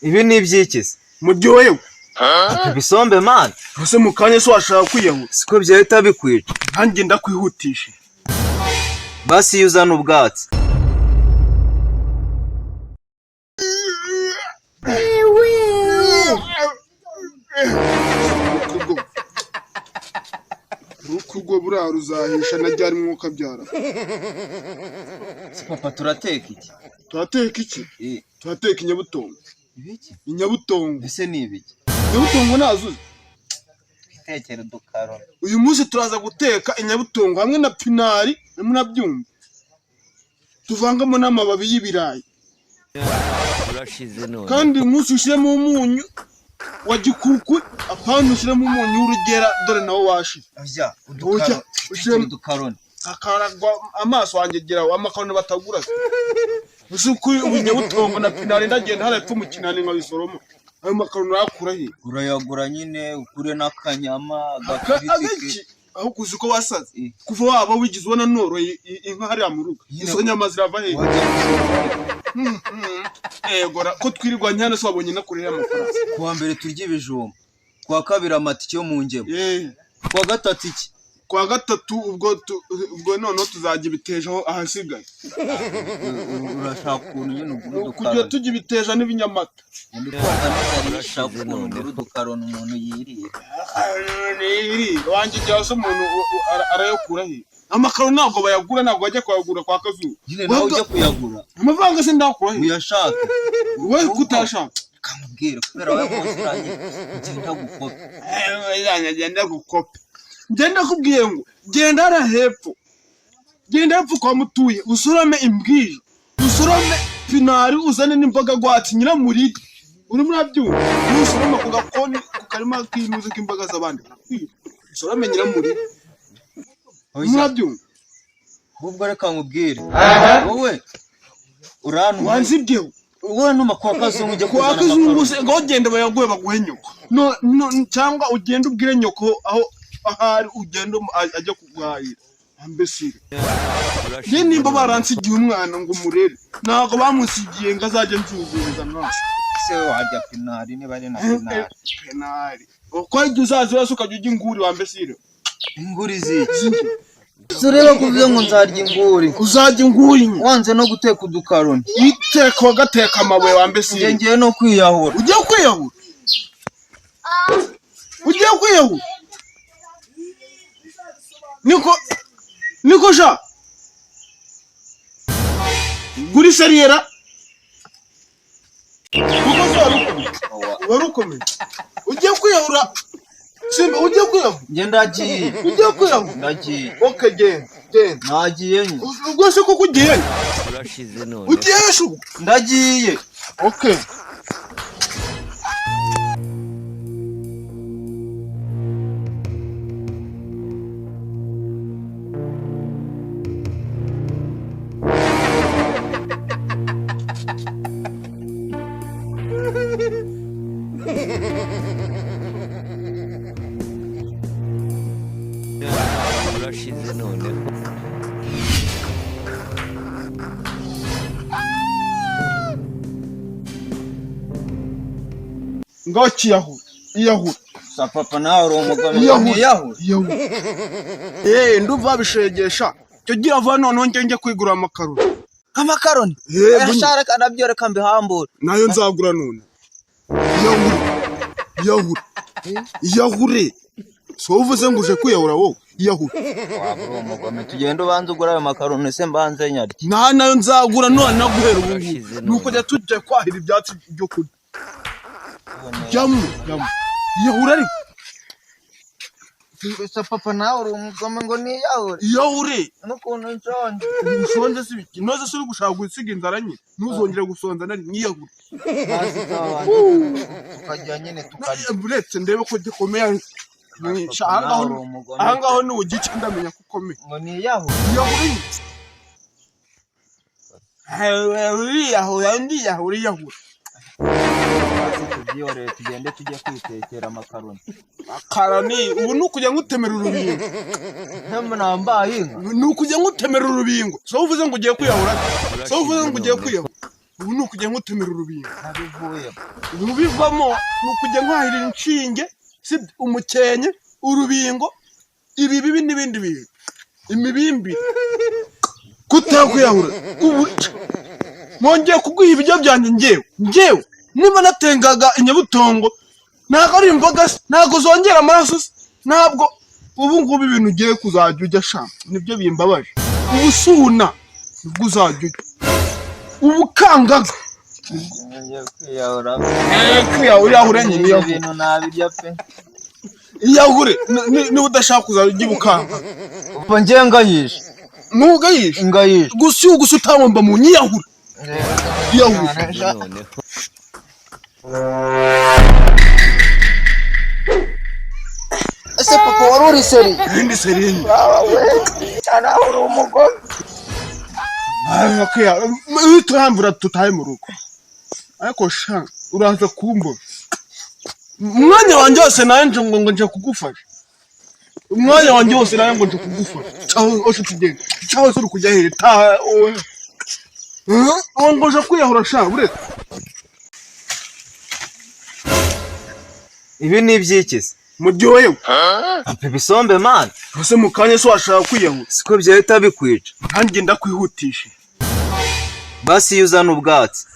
Ibi ni iby'ikisi muryohewe ibisombe man ese mu kanya so washaka kwiyahura siko byahita bikwica ntange ndakwihutisha basi yuzana ubwatsi rukugo buriya ruzahisha na ryari mwuka byara papa turateka iki turateka inyabutongo ibiki inyabutongo ese ni ibiki inyabutongo nazuze twitekere udukaro uyu munsi turaza guteka inyabutongo hamwe na pinari munabyumva tuvangamo n'amababi y'ibirayi kandi umunsi ushyiremo umunyu wa gikuku apana ushyiremo umunyu w'urugera dore nawo washira udukaroni akaragwa amaso wangegera amakaroni batagura usuku inyabutongo na pinari ndagenda harapfa mu kinani nka bisoroma ayo makaroni urakura he urayagura nyine ukure n'akanyama agafiriti aho kuzi ko wasaze kuva waba wigize ubona noroye inka hariya mu rugo izo nyama zirava he egora ko twirirwa nyane so wabonye nakurira amafaranga kuwa mbere turya ibijumba kuwa kabiri amatike yo mu ngemo kuwa gatatu iki kuwa gatatu ubwo noneho tuzajya ibitejeho ahasigaye urashaka ukuntu nyine ugura kujya tujya ibiteja n'ibinyamata urashaka ukuntu ugura udukaroni umuntu yiriye wanjye igihe se umuntu arayakura he amakaro ntabwo bayagura ntabwo bajya kuyagura kwa kazuba nyine nawe ujya kuyagura amafaranga se ndakura he uyashaka wowe kutashaka kamubwira kubera wowe musiranye ugenda gukopa ngenda kubwiye ngo genda hara hepfo kwa mutuye usurame imbwije usurame pinari uzane n'imboga gwatsi nyiramuridi uri murabyumva usurame ku gakoni ku karima k'inuze k'imboga z'abandi usurame nyiramuridi murabyumva ubwo reka nkubwire wowe urantu wanzibyeho wowe numa kwa kazungu ujye kwa kazungu se ngo genda bayaguye baguhe nyoko no cyangwa ugenda ubwire nyoko aho ahari ugenda ajya kugwahira ambesire ye nimba baransigiye umwana ngo murere ntago bamusigiye ngo azajye nzuzuriza mwase se wajya pinari niba ari na pinari uko igihe uzazi wese ukajya ujya inguri wambesire inguri ziki sureba kuvuze ngo nzarya inguri uzajya inguri wanze no guteka udukaroni iteka wagateka amabuye wambesire ngiye no kwiyahura ugiye kwiyahura niko sha guri seriyera kuko warukomeye ugiye kwiyahura simba ugiye kwiyahura ndagiye ugiye kwiyahura ndagiye okay genda nagiye nye rwose kuko ugiye ugiye shu ndagiye okay ngo iyahura sa papa nawe uri umugabo iyahura nduva bishegesha cyo gira vuba noneho njye kwigura amakaroni ashaka nabyoreka mbihambura nayo nzagura none iyahure so uvuze ngo uje kwiyahura wowe iyahure wabura umugome tugenda ubanza ugura ayo makaroni se mbanze nyarya nayo nzagura none naguhera ubu nuko jya tujya kwahira ibyatsi byo kurya jamu iyahura ariko sa papa nawe uri umugome ngo iyahure n'ukuntu nshonje ushonje si biki noze se uri gushaka gusiga inzara nye ntuzongere gusonza nari niyahure tukajya nyine tukarya buretse ndebe ko gikomeye ahangaho ni ugice ndamenya ko ukomeye ngo niyahure iyahure tubyihoreye tugende tujye kwitekera amakaroni ubu ni ukujya ngutemera urubingo nambaye inka ni ukujya ngutemera urubingo so uvuze ngo ugiye kwiyahura ubu ni ukujya nkutumira urubingo nabivuye ubivamo ni ukujya nkwahira inshinge umukenke urubingo ibi bibi n'ibindi bintu imibimbire kutakwiyahura ubu mwongeye kuguha ibiryo byanjye njyewe niba natengaga inyabutongo ntabwo ari imboga ntabwo zongera amaraso ntabwo ubu ngubu ibintu ugiye kuzajya ujya shaka nibyo bimbabaje ubusuna nibwo uzajya ujya ubukangaga kwiyahura nyine ibintu nabirya pe iyahure niba udashaka kuzajya ujya ubukanga uva njye ngayisha ngayisha gusa utamwumva mu nyiyahure ese papa wari uri seri ndi seri cyane aho uri umugore turambura tutahe mu rugo ariko sha uraza kumbona umwanya wanjye wose nawe ngo nje kugufasha umwanya wanjye wose nawe ngo nje kugufasha cyangwa se tugende cyangwa se uri kujya heta ngo nje kwiyahura sha buretse ibi ni iby'ikizi muryohewe ape bisombe man ese mu kanya se washaka kwiyahura siko byahita bikwica kandi ndakwihutisha basi iyo uzana ubwatsi